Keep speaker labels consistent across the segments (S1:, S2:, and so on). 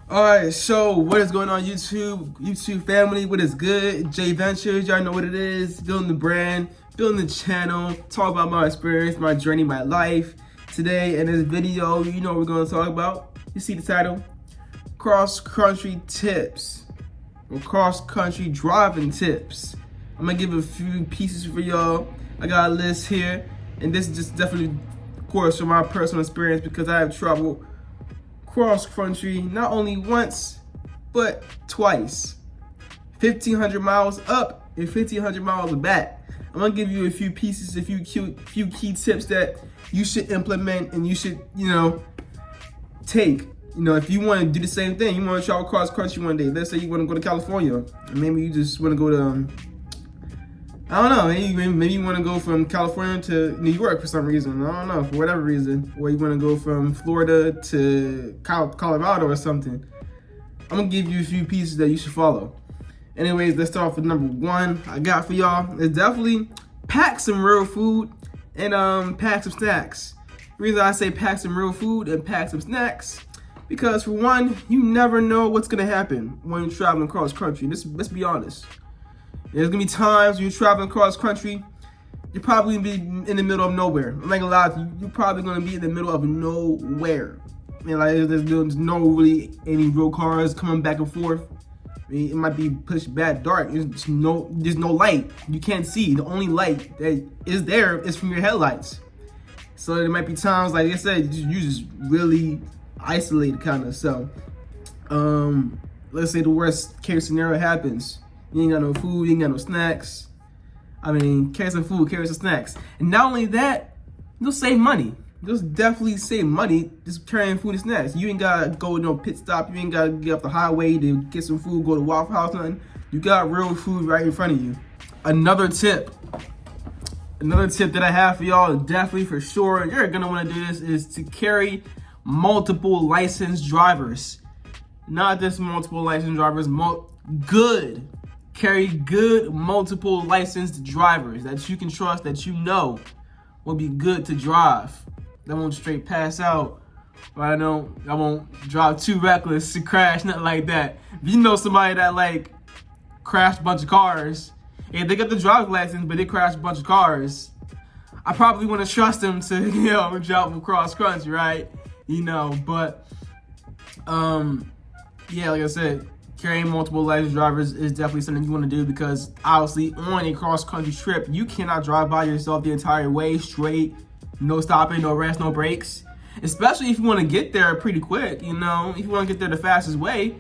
S1: Alright, so what is going on YouTube family? What is good? J Ventures, y'all know what it is. Building the brand, building the channel, talk about my experience, my journey, my life. Today in this video, you know what we're gonna talk about. You see the title? Cross-country tips. Or cross-country driving tips. I'm gonna give a few pieces for y'all. I got a list here, and this is just definitely, of course, from my personal experience because I have traveled cross country not only once but twice. 1,500 miles up and 1,500 miles back. I'm gonna give you a few pieces, a few key tips that you should implement and you should, take. If you want to do the same thing, you want to travel cross country one day. Let's say you want to go to California, and maybe you just want to go to I don't know, maybe you want to go from California to New York for some reason. I don't know, for whatever reason. Or you want to go from Florida to Colorado or something. I'm going to give you a few pieces that you should follow. Anyways, let's start off with number one I got for y'all. Is definitely pack some real food and pack some snacks. The reason I say pack some real food and pack some snacks, because for one, you never know what's going to happen when you're traveling cross country. Let's be honest. There's gonna be times when you're traveling cross country, you're probably gonna be in the middle of nowhere. I'm not gonna lie to you, you're probably gonna be in the middle of nowhere. There's no really any real cars coming back and forth. It might be pushed back dark. There's no light. You can't see. The only light that is there is from your headlights. So there might be times, like I said, you just really isolated kind of. So, let's say the worst case scenario happens. You ain't got no food, you ain't got no snacks. Carry some food, carry some snacks. And not only that, you'll save money. You'll definitely save money just carrying food and snacks. You ain't gotta go to no pit stop. You ain't gotta get off the highway to get some food, go to Waffle House, nothing. You got real food right in front of you. Another tip that I have for y'all, definitely for sure, you're gonna wanna do this, is to carry multiple licensed drivers. Not just multiple licensed drivers, carry good multiple licensed drivers that you can trust, that you know will be good to drive. That won't straight pass out. Or I won't drive too reckless to crash, nothing like that. If you know somebody that crashed a bunch of cars, and they got the driver's license, but they crashed a bunch of cars, I probably want to trust them to, drive across country, right? But, yeah, like I said, carrying multiple licensed drivers is definitely something you want to do, because obviously on a cross-country trip, you cannot drive by yourself the entire way straight, no stopping, no rest, no breaks. Especially if you want to get there pretty quick, if you want to get there the fastest way,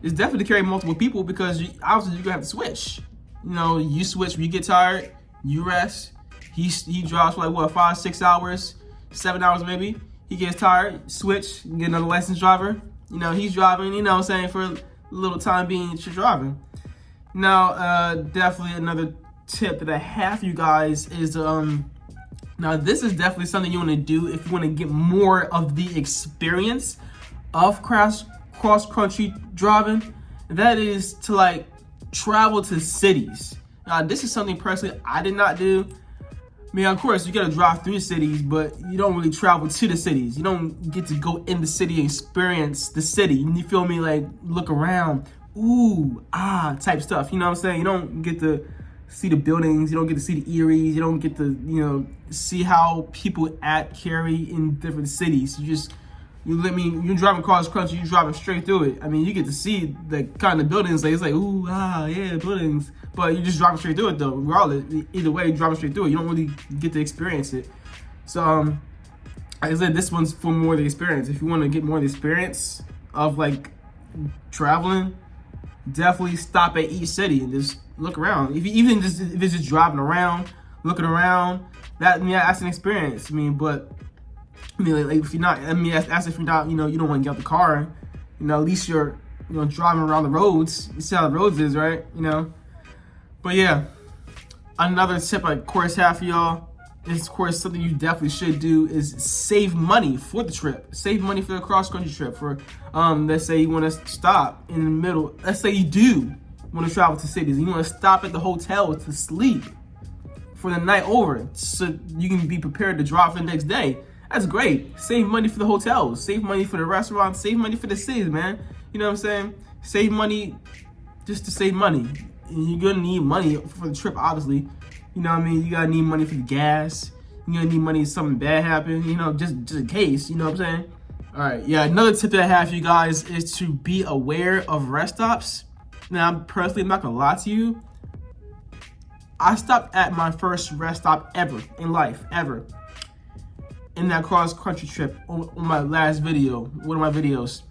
S1: it's definitely to carry multiple people, because obviously you're going to have to switch. You switch when you get tired, you rest. He drives for 5, 6 hours, 7 hours maybe. He gets tired, switch, get another licensed driver. He's driving, for a little time being you're driving. Now, definitely another tip that I have for you guys is, now this is definitely something you want to do if you want to get more of the experience of cross-country driving. That is to travel to cities. Now, this is something personally I did not do. Of course, you gotta drive through cities, but you don't really travel to the cities. You don't get to go in the city and experience the city. You feel me? Look around, type stuff. You know what I'm saying? You don't get to see the buildings. You don't get to see the Eries. You don't get to, see how people act, carry in different cities. You're driving across country, you're driving straight through it. You get to see the kind of buildings, buildings. But you're just driving straight through it though. Regardless, either way, you're driving straight through it. You don't really get to experience it. So, like I said, this one's for more of the experience. If you want to get more of the experience of traveling, definitely stop at each city and just look around. If it's just driving around, looking around, that's an experience. If you're not, that's if you're not, you don't want to get out the car. At least you're, driving around the roads. You see how the roads is, right? But yeah, another tip I, of course, have for y'all is, of course, something you definitely should do is save money for the trip. Save money for the cross-country trip. For, let's say you want to stop in the middle. Let's say you do want to travel to cities. You want to stop at the hotel to sleep for the night over, so you can be prepared to drive for the next day. That's great. Save money for the hotels, save money for the restaurants, save money for the cities, man. You know what I'm saying? Save money just to save money. And you're gonna need money for the trip, obviously. You know what I mean? You gotta need money for the gas. You're gonna need money if something bad happens, you know, just in case, you know what I'm saying? All right, yeah, another tip that I have for you guys is to be aware of rest stops. Now, personally, I'm not gonna lie to you. I stopped at my first rest stop ever in life, ever. In that cross-country trip on my last video, one of my videos.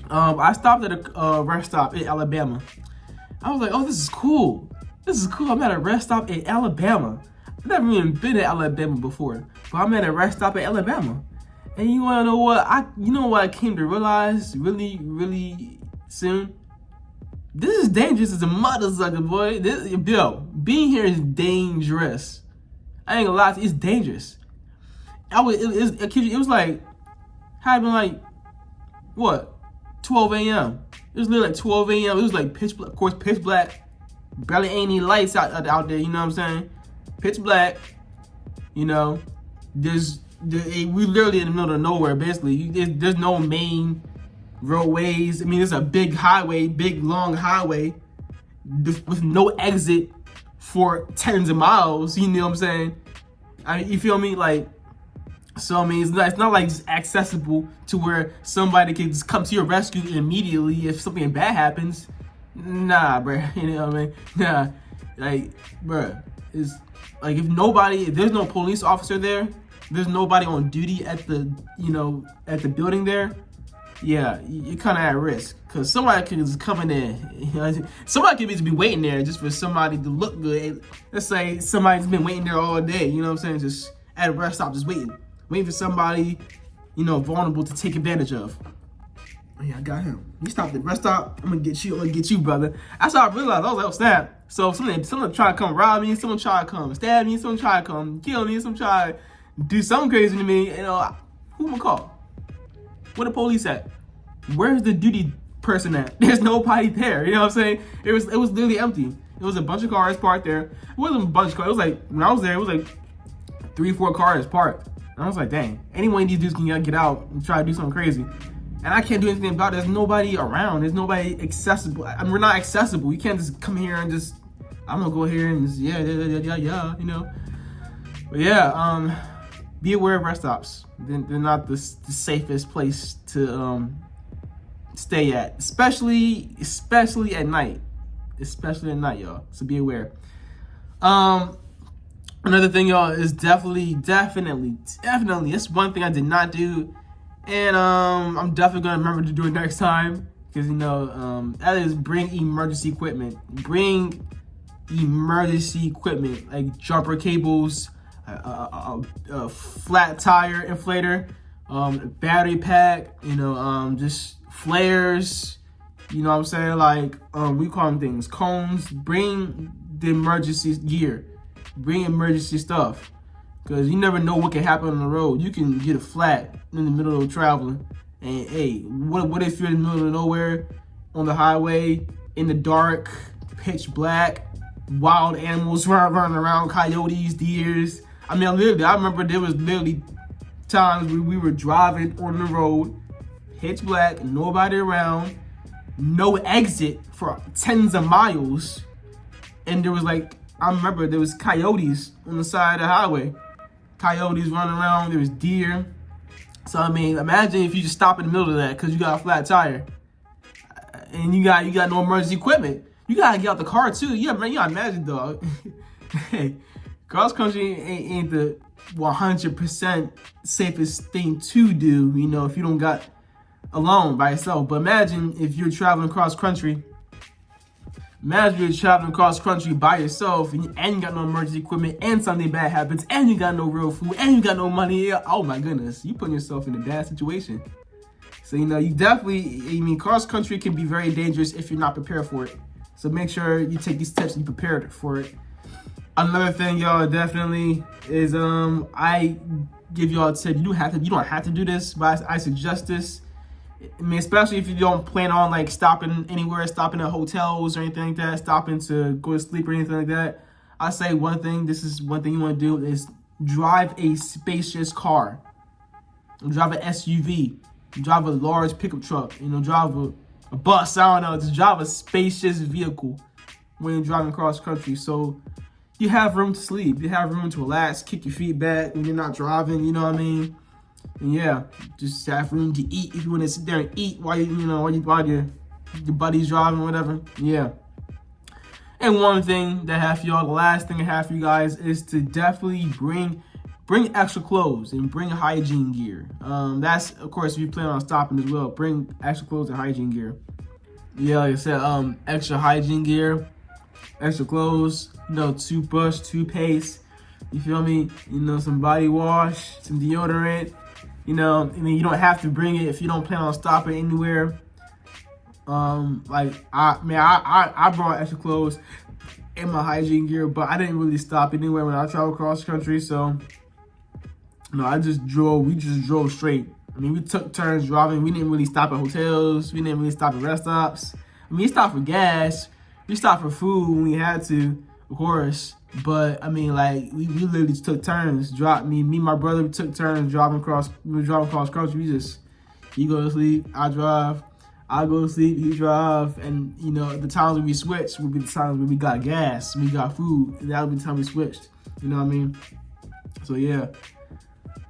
S1: I stopped at a rest stop in Alabama. I was like, oh, this is cool. This is cool. I'm at a rest stop in Alabama. I've never even been to Alabama before, but I'm at a rest stop in Alabama. And you wanna know what? I came to realize really, really soon? This is dangerous as a motherfucker, boy. Being here is dangerous. I ain't gonna lie to you, it's dangerous. It was like, had been like, what? 12 a.m. It was literally like 12 a.m. It was like pitch black, of course, pitch black. Barely ain't any lights out there, you know what I'm saying? Pitch black, you know. We literally in the middle of nowhere, basically. There's no main roadways. I mean, it's a big highway, big long highway with no exit for tens of miles, you know what I'm saying? I mean, you feel me? Like, so I mean, it's not like it's accessible to where somebody can just come to your rescue immediately if something bad happens. Nah, bruh. You know what I mean? Nah, like, bruh, it's like if there's no police officer there, there's nobody on duty at the building there. Yeah, you're kind of at risk because somebody could just come in there. You know, somebody could just be waiting there just for somebody to look good. Let's say somebody's been waiting there all day. You know what I'm saying? Just at a rest stop, just waiting for somebody, vulnerable to take advantage of. Oh, yeah, I got him. You stopped at the rest stop. I'm gonna get you, brother. That's how I realized. I was like, oh snap. So someone try to come rob me, someone try to come stab me, someone try to come kill me, someone try to do something crazy to me. Who am I gonna call? Where the police at? Where's the duty person at? There's nobody there. You know what I'm saying? It was literally empty. It was a bunch of cars parked there. It wasn't a bunch of cars. It was like, when I was there, it was like 3-4 cars parked. And I was like, dang, any one of these dudes can get out and try to do something crazy. And I can't do anything about it. There's nobody around. There's nobody accessible. I mean, we're not accessible. You can't just come here and just, I'm gonna go here and just, yeah. But yeah, be aware of rest stops. They're not the safest place to stay at, especially at night. Especially at night, y'all. So be aware. Another thing, y'all, is definitely. That's one thing I did not do, and I'm definitely gonna remember to do it next time. Because that is bring emergency equipment. Bring emergency equipment like jumper cables, a flat tire inflator, battery pack. Just flares. You know what I'm saying? Like we call them things, cones. Bring the emergency gear. Bring emergency stuff, because you never know what can happen on the road. You can get a flat in the middle of traveling, and hey, what if you're in the middle of nowhere on the highway in the dark, pitch black, wild animals running around, coyotes, deers. I mean, I remember there was literally times where we were driving on the road, pitch black, nobody around, no exit for tens of miles, and there was like, I remember there was coyotes on the side of the highway. Coyotes running around, there was deer. So I mean, imagine if you just stop in the middle of that because you got a flat tire. And you got no emergency equipment. You gotta get out the car too. Yeah, man, you gotta imagine, dog. Hey, cross country ain't the 100% safest thing to do, if you don't got alone by yourself. But imagine if you're traveling cross country. Imagine you're traveling cross country by yourself and you got no emergency equipment and something bad happens and you got no real food and you got no money. Oh my goodness, you putting yourself in a bad situation. So, you definitely, cross country can be very dangerous if you're not prepared for it. So make sure you take these tips and you prepared for it. Another thing, y'all, definitely is I give y'all a tip. You don't have to do this, but I suggest this. I mean, especially if you don't plan on like stopping anywhere, stopping at hotels or anything like that, stopping to go to sleep or anything like that. I say this is one thing you want to do is drive a spacious car. drive an SUV, drive a large pickup truck, drive a bus, I don't know, just drive a spacious vehicle when you're driving cross country. So you have room to sleep, you have room to relax, kick your feet back when you're not driving, you know what I mean? And yeah, just have room to eat if you want to sit there and eat while while your buddy's driving, whatever. Yeah. And one thing that I have for y'all, the last thing I have for you guys is to definitely bring extra clothes and bring hygiene gear. That's, of course, if you plan on stopping as well, bring extra clothes and hygiene gear. Yeah, like I said, extra hygiene gear, extra clothes, toothbrush, toothpaste, you feel me? Some body wash, some deodorant. You don't have to bring it if you don't plan on stopping anywhere. I brought extra clothes and my hygiene gear, but I didn't really stop anywhere when I traveled cross country. So, we just drove straight. We took turns driving. We didn't really stop at hotels. We didn't really stop at rest stops. We stopped for gas. We stopped for food when we had to, of course. But we literally just took turns. Me and my brother, we took turns driving cross country. He go to sleep, I drive. I go to sleep, he drive, and the times when we switched would be the times when we got gas, we got food, and that would be the time we switched. You know what I mean? So yeah,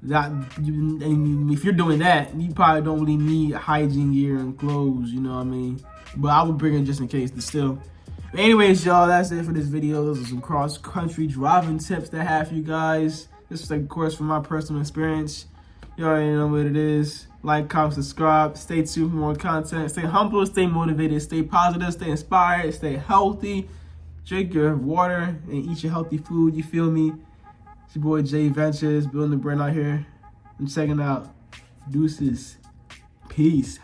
S1: and if you're doing that, you probably don't really need hygiene gear and clothes. You know what I mean? But I would bring it just in case. But still. But anyways, y'all, that's it for this video. Those are some cross country driving tips that I have for you guys. This is, of course, from my personal experience. You already know what it is. Like, comment, subscribe. Stay tuned for more content. Stay humble, stay motivated, stay positive, stay inspired, stay healthy. Drink your water and eat your healthy food. You feel me? It's your boy Jay Ventures, building the brand out here. I'm checking out. Deuces. Peace.